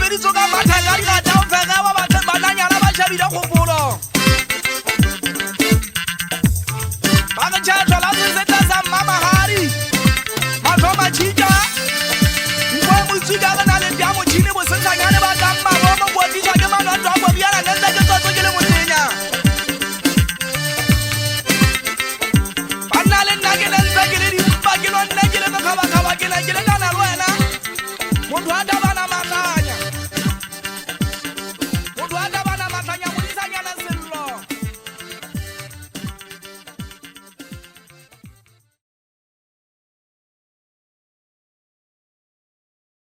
Thetso ka mathaka di ngata ho fega ba batho bananyana ba shabile khopolo ba re tjhatjwa la setsa sa mamahadi matho machika ngwa motsika ga na le bya motšhini bo setsanyane ba ka mma bo mo di tshwa ke manwa go biana nna ke tsotso ke le motsenya banna le nna ke le ntse ke le di pa ke lo nna ke le ka ba ke le kana le wena motho a